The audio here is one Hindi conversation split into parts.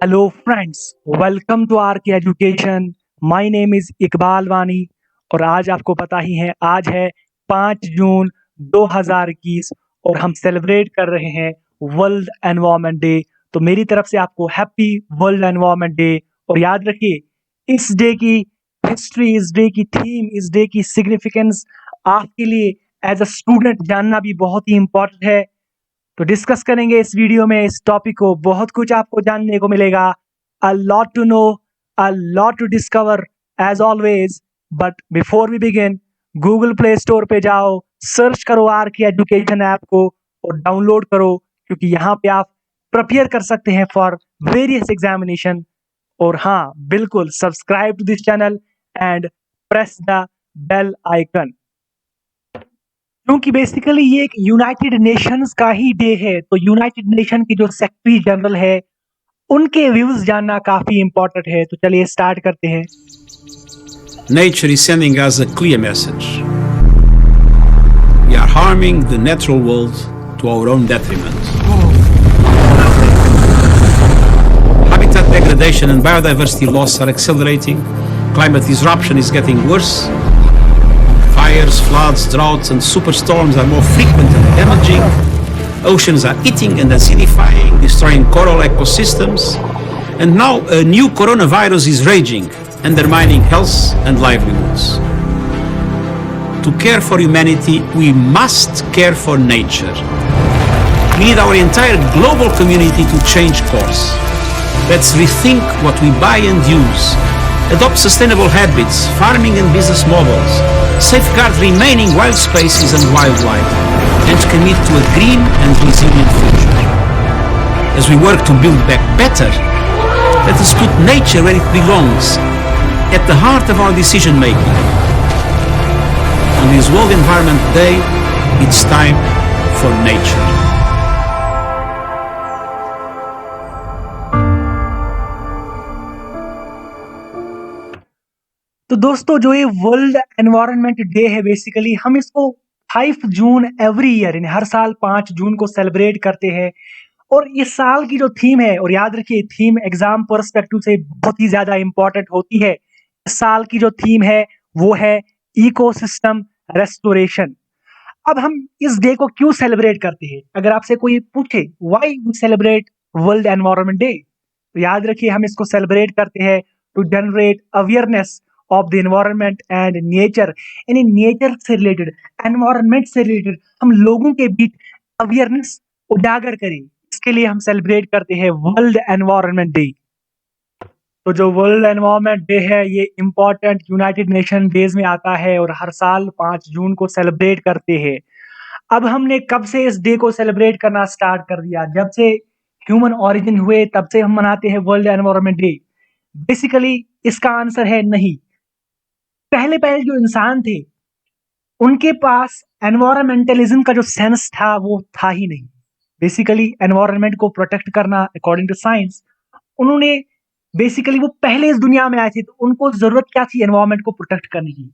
Hello friends, welcome to R K education. My name is Iqbal Wani और आज आपको पता ही है, आज है 5 जून 2021 और हम सेलिब्रेट कर रहे हैं वर्ल्ड एनवायरनमेंट डे। तो मेरी तरफ से आपको हैप्पी वर्ल्ड एनवायरनमेंट डे। और याद रखिए, इस डे की हिस्ट्री, इस डे की थीम, इस डे की सिग्निफिकेंस आपके लिए एज अ स्टूडेंट जानना भी बहुत ही इम्पोर्टेंट है। तो डिस्कस करेंगे इस वीडियो में इस टॉपिक को। बहुत कुछ आपको जानने को मिलेगा, a lot to know, a lot to discover as always. But before we begin, Google play store पे जाओ, सर्च करो आर की एजुकेशन ऐप को और डाउनलोड करो, क्योंकि यहाँ पे आप प्रिपेयर कर सकते हैं फॉर वेरियस एग्जामिनेशन। और हाँ, बिल्कुल subscribe to this channel and press the bell icon, क्योंकि बेसिकली ये एक यूनाइटेड नेशंस का ही डे है। तो यूनाइटेड नेशन की जो सेक्रेटरी जनरल है, उनके व्यूज जानना काफी इंपॉर्टेंट है। तो चलिए स्टार्ट करते हैं। Nature is sending us a clear message. We are harming the natural world to our own detriment. Habitat degradation and biodiversity loss are accelerating. Climate disruption is getting worse. Fires, floods, droughts, and superstorms are more frequent and damaging. Oceans are eating and acidifying, destroying coral ecosystems. And now a new coronavirus is raging, undermining health and livelihoods. To care for humanity, we must care for nature. We need our entire global community to change course. Let's rethink what we buy and use. Adopt sustainable habits, farming and business models. Safeguard remaining wild spaces and wildlife. And commit to a green and resilient future. As we work to build back better, let us put nature where it belongs, at the heart of our decision making. On this World Environment Day, it's time for nature. तो दोस्तों, जो ये वर्ल्ड एनवायरनमेंट डे है, बेसिकली हम इसको 5 जून एवरी ईयर, यानी हर साल 5 जून को सेलिब्रेट करते हैं। और इस साल की जो थीम है, और याद रखिए थीम एग्जाम पर्सपेक्टिव से बहुत ही ज्यादा इंपॉर्टेंट होती है। इस साल की जो थीम है वो है इकोसिस्टम रेस्टोरेशन। अब हम इस डे को क्यों सेलिब्रेट करते हैं? अगर आपसे कोई पूछे why we celebrate world environment day, तो याद रखिए हम इसको सेलिब्रेट करते हैं to generate awareness of the environment and nature. यानी नेचर से रिलेटेड, एनवायरनमेंट से रिलेटेड हम लोगों के बीच अवेयरनेस उजागर करें। इसके लिए हम सेलिब्रेट करते हैं वर्ल्ड एनवायरनमेंट डे। तो जो वर्ल्ड एनवायरनमेंट डे है, ये इंपॉर्टेंट यूनाइटेड नेशन डेज में आता है और हर साल 5 जून को सेलिब्रेट करते हैं। अब हमने कब से इस डे को सेलिब्रेट करना स्टार्ट कर दिया? जब से ह्यूमन ओरिजिन हुए तब से हम मनाते हैं वर्ल्ड एनवायरनमेंट डे। बेसिकली इसका आंसर है नहीं। पहले पहले जो इंसान थे, उनके पास एनवायरमेंटलिज्म का जो सेंस था वो था ही नहीं। बेसिकली एनवायरनमेंट को प्रोटेक्ट करना, अकॉर्डिंग टू साइंस, उन्होंने बेसिकली वो पहले इस दुनिया में आए थे, तो उनको जरूरत क्या थी एनवायरनमेंट को प्रोटेक्ट करने की।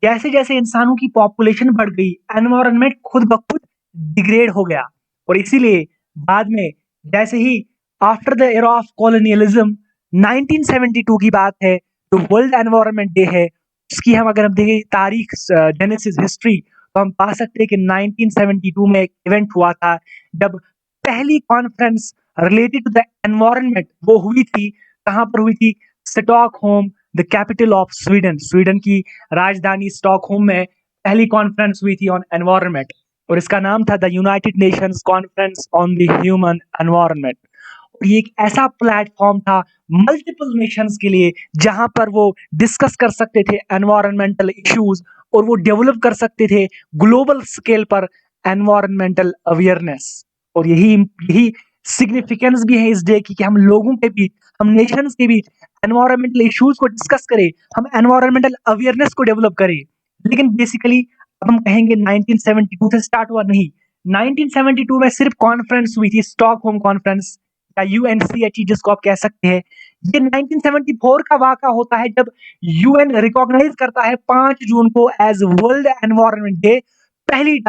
जैसे जैसे इंसानों की पॉपुलेशन बढ़ गई, एनवायरनमेंट खुद ब खुद डिग्रेड हो गया। और इसीलिए बाद में, जैसे ही after the era of colonialism, 1972 की बात है, तो वर्ल्ड एनवायरनमेंट डे है, उसकी हम अगर हम देखें तारीख, जेनेसिस हिस्ट्री, तो हम पा सकते हैं कि 1972 में एक इवेंट हुआ था, जब पहली conference related to the environment वो हुई थी। कहाँ पर हुई थी? Stockholm, the capital of Sweden. Sweden की राजधानी स्टॉकहोम में पहली कॉन्फ्रेंस हुई थी ऑन एनवायरनमेंट, और इसका नाम था the United Nations conference on the human environment. और ये एक ऐसा प्लेटफॉर्म था मल्टीपल नेशंस के लिए, जहां पर वो डिस्कस कर सकते थे एनवायरमेंटल इश्यूज, और वो डेवलप कर सकते थे ग्लोबल स्केल पर एनवायरमेंटल अवेयरनेस। और यही यही सिग्निफिकेंस भी है इस डे की, कि हम लोगों के बीच, हम नेशंस के बीच एनवायरमेंटल इश्यूज को डिस्कस करें, हम एनवायरमेंटल अवेयरनेस को डेवलप करें। लेकिन बेसिकली अब हम कहेंगे 1972 से स्टार्ट हुआ, नहीं। 1972 में सिर्फ कॉन्फ्रेंस हुई थी, स्टॉकहोम कॉन्फ्रेंस या यूएनसीएचई जिसको आप कह सकते हैं। ये 1974 का वाक़ा होता है, जब यूएन रिकॉग्नाइज करता है 5 जून को एज वर्ल्ड एनवायरनमेंट डे पहली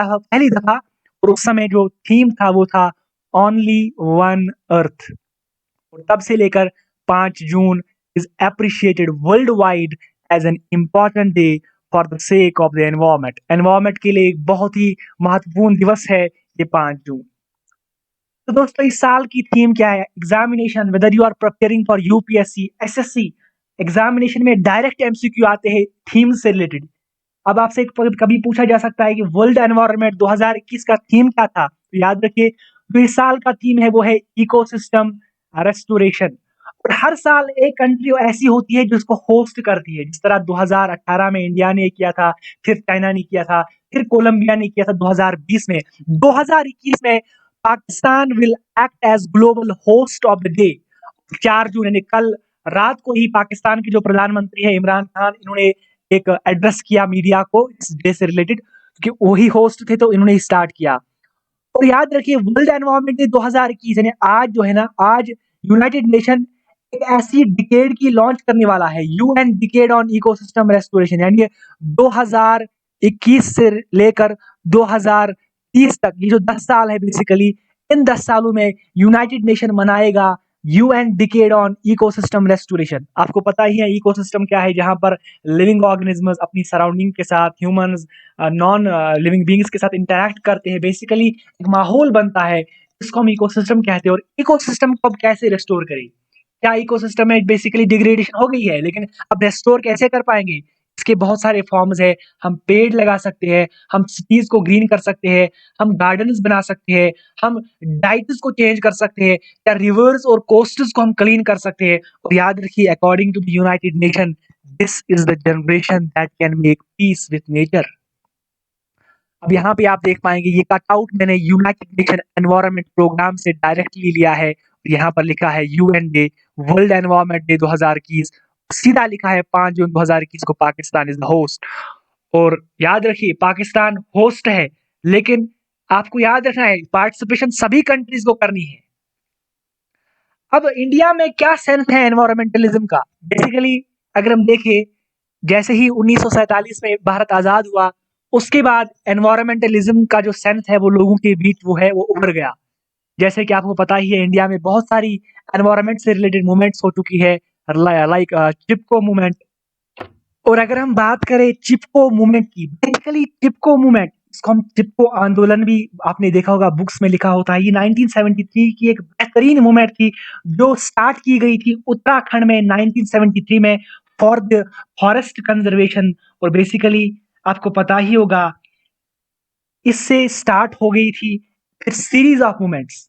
दफा। और उस समय जो थीम था वो था ओनली वन अर्थ। और तब से लेकर 5 June is appreciated worldwide as an important day for the sake of the environment. Environment के लिए एक बहुत ही महत्वपूर्ण दिवस है ये 5 जून। तो दोस्तों इस साल की थीम क्या है? Examination, whether you are preparing for UPSC, SSC, examination में डायरेक्ट एमसीक्यू आते हैं थीम से रिलेटेड। अब आपसे कभी पूछा जा सकता है कि वर्ल्ड एनवायरनमेंट 2021 का थीम क्या था? तो याद रखिए जो इस साल का थीम है वो है इकोसिस्टम रेस्टोरेशन। और हर साल एक कंट्री ऐसी होती है जो इसको होस्ट करती है, जिस तरह 2018 में इंडिया ने किया था, फिर चाइना ने किया था, फिर कोलंबिया ने किया था 2020 में। 2021 में Pakistan will act as global host of the day. 4 जून यानी कल रात को ही पाकिस्तान के जो प्रधानमंत्री है इमरान खान, इन्होंने एक एड्रेस किया मीडिया को इस डे से रिलेटेड, क्योंकि वही होस्ट थे तो इन्होंने स्टार्ट किया। और याद रखिए वर्ल्ड एनवायरनमेंट डे 2021 यानी आज जो है ना, आज यूनाइटेड नेशन एक ऐसी डिकेड की लॉन्च करने वाला है, UN decade on ecosystem restoration, यानी 2021 से लेकर 2030 तक, ये जो 10 साल है बेसिकली, इन 10 सालों में यूनाइटेड नेशन मनाएगा UN decade on ecosystem restoration. आपको पता ही है इकोसिस्टम क्या है, जहां पर लिविंग ऑर्गेनिजम्स अपनी सराउंडिंग के साथ, ह्यूमंस नॉन लिविंग बींग्स के साथ इंटरेक्ट करते हैं, बेसिकली एक माहौल बनता है, इसको हम इकोसिस्टम कहते हैं। और इकोसिस्टम को अब कैसे रेस्टोर करें? क्या इकोसिस्टम में बेसिकली डिग्रेडेशन हो गई है, लेकिन अब रेस्टोर कैसे कर पाएंगे? इसके बहुत सारे फॉर्म्स है। हम पेड़ लगा सकते हैं, हम सिटीज को ग्रीन कर सकते हैं, हम गार्डन्स बना सकते हैं, हम डाइट्स को चेंज कर सकते हैं, या रिवर्स और कोस्ट्स को हम क्लीन कर सकते हैं। और याद रखिए according to the United Nation, this is the generation that can make peace with nature. अब यहाँ पे आप देख पाएंगे ये कटआउट मैंने यूनाइटेड नेशन एनवायरनमेंट प्रोग्राम से डायरेक्टली लिया है। यहाँ पर लिखा है UN day, World environment Day 2021, सीधा लिखा है 5 जून 2021 को पाकिस्तान इज द होस्ट। और याद रखिए पाकिस्तान होस्ट है, लेकिन आपको याद रखना है पार्टिसिपेशन सभी कंट्रीज को करनी है। अब इंडिया में क्या सेंस है एनवायरमेंटलिज्म का? बेसिकली अगर हम देखें, जैसे ही 1947 में भारत आजाद हुआ, उसके बाद एनवायरमेंटलिज्म का जो सेंस है वो लोगों के बीच वो है वो उभर गया। जैसे कि आपको पता ही है इंडिया में बहुत सारी एनवायरमेंट से रिलेटेड मूवमेंट्स हो चुकी है, लाइक चिपको मूवमेंट। और अगर हम बात करें चिपको मूवमेंट की, बेसिकली चिपको मूवमेंट, इसको हम चिपको आंदोलन भी आपने देखा होगा, बुक्स में लिखा होता है। ये 1973 की एक बेहतरीन मूवमेंट थी जो स्टार्ट की गई थी उत्तराखंड में 1973 में फॉर द फॉरेस्ट कंजर्वेशन। और बेसिकली आपको पता ही होगा इससे स्टार्ट हो गई थी फिर सीरीज ऑफ मूवमेंट्स,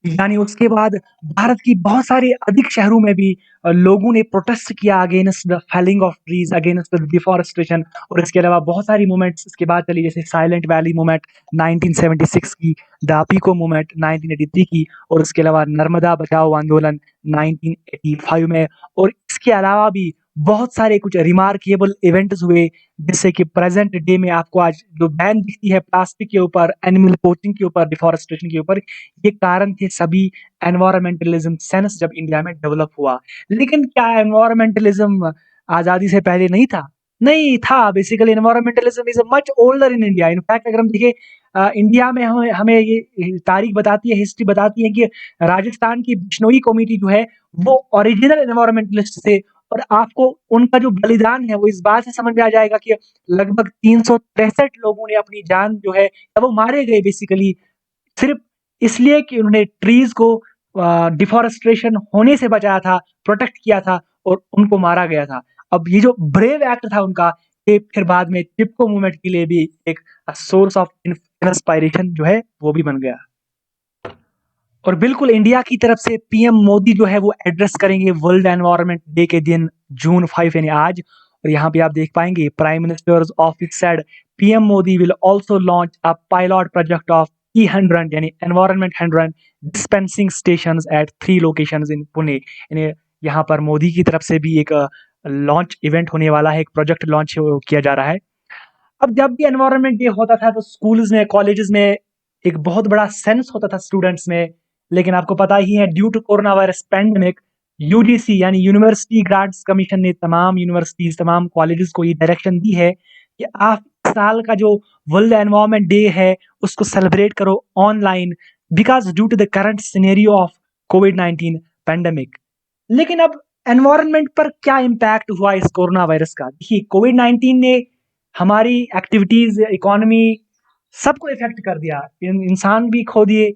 यानी उसके बाद भारत की बहुत सारे अधिक शहरों में भी लोगों ने प्रोटेस्ट किया against the felling of trees, against the deforestation. और इसके अलावा बहुत सारी मूवमेंट्स इसके बाद चली, जैसे साइलेंट वैली मूवमेंट 1976 की, दापीको मूवमेंट 1983 की, और इसके अलावा नर्मदा बचाओ आंदोलन 1985 में। और इसके अलावा भी बहुत सारे कुछ रिमार्केबल इवेंट्स हुए, जिससे कि प्रेजेंट डे में आपको आज जो बैन दिखती है प्लास्टिक के ऊपर, एनिमल पोचिंग के ऊपर, डिफॉरेस्टेशन के ऊपर, ये कारण थे सभी एनवायरमेंटलिज्म सेंस जब इंडिया में डेवलप हुआ। लेकिन क्या एनवायरमेंटलिज्म आजादी से पहले नहीं था? नहीं था। Basically environmentalism is much older in India. In fact अगर हम देखें इंडिया में हमें ये तारीख बताती है, हिस्ट्री बताती है कि राजस्थान की बिश्नोई कम्युनिटी जो है वो ओरिजिनल एनवायरमेंटलिस्ट थे। और आपको उनका जो बलिदान है वो इस बात से समझ में आ जाएगा कि लगभग 363 लोगों ने अपनी जान जो है वो मारे गए, बेसिकली सिर्फ इसलिए कि उन्होंने ट्रीज को डिफॉरेस्टेशन होने से बचाया था, प्रोटेक्ट किया था, और उनको मारा गया था। अब ये जो ब्रेव एक्ट था उनका, ये फिर बाद में चिपको मूवमेंट के लिए भी एक सोर्स ऑफ इंस्पायरेशन जो है वो भी बन गया। और बिल्कुल इंडिया की तरफ से पीएम मोदी जो है वो एड्रेस करेंगे वर्ल्ड एनवायरनमेंट डे के दिन, जून 5 यानी आज। और यहाँ पे आप देख पाएंगे prime minister's office said PM Modi will also launch a pilot project of E100 यानी environment 100 dispensing stations at 3 locations in Pune. यानी यहाँ पर मोदी की तरफ से भी एक लॉन्च इवेंट होने वाला है, एक प्रोजेक्ट लॉन्च किया जा रहा है। अब जब भी एनवायरनमेंट डे होता था तो स्कूल्स में, कॉलेजेस में एक बहुत बड़ा सेंस होता था स्टूडेंट्स में। लेकिन आपको पता ही है due to corona virus pandemic, UGC यानी यूनिवर्सिटी ग्रांट्स कमीशन ने तमाम यूनिवर्सिटीज, तमाम कॉलेजेस को ये डायरेक्शन दी है कि आप इस साल का जो वर्ल्ड एनवायरनमेंट डे है उसको सेलिब्रेट करो online, because due to the current scenario of कोविड-19 पैंडेमिक। लेकिन अब एनवायरनमेंट पर क्या इम्पैक्ट हुआ इस कोरोना वायरस का? देखिए, कोविड-19 ने हमारी एक्टिविटीज़, इकोनॉमी सबको इफ़ेक्ट कर दिया। इंसान भी खो दिए,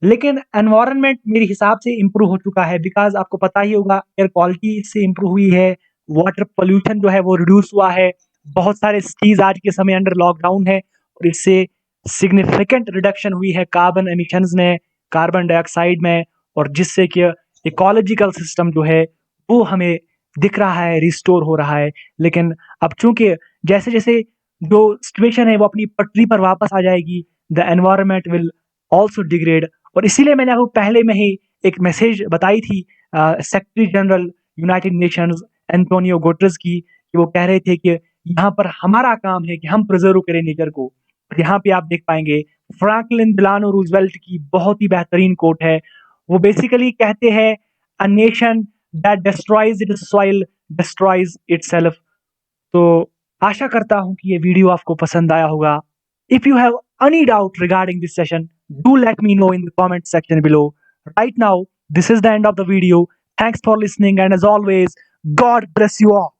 लेकिन एनवायरनमेंट मेरे हिसाब से इम्प्रूव हो चुका है, बिकॉज़ आपको पता ही होगा एयर क्वालिटी इससे इम्प्रूव हुई है, वाटर पॉल्यूशन जो है वो रिड्यूस हुआ है। बहुत सारे सिटीज़ आज के समय अंडर लॉकडाउन है और इससे सिग्निफिकेंट रिडक्शन हुई है कार्बन एमिशंस में, कार्बन डाइऑक्साइड में, और जिससे कि इकोलॉजिकल सिस्टम जो है वो हमें दिख रहा है, रिस्टोर हो रहा है। लेकिन अब चूँकि जैसे-जैसे जो सिचुएशन है वो अपनी पटरी पर वापस आ जाएगी, the environment will also degrade. और इसीलिए मैंने आपको पहले में ही एक मैसेज बताई थी secretary general United Nations Antonio Guterres की, कि वो कह रहे थे कि यहाँ पर हमारा काम है कि हम प्रिजर्व करें नेचर को। यहाँ पे आप देख पाएँगे फ्रैंकलिन डिलानो रूज़वेल्ट की बहुत ही बेहतरीन कोट है। वो बेसिकली कहते हैं, "a nation that destroys its soil destroys itself". तो आशा करता हूँ कि ये वीडियो आपको पसंद आया होगा। If you have any doubt regarding this session, do let me know in the comment section below. Right now, this is the end of the video. Thanks for listening, and as always, God bless you all.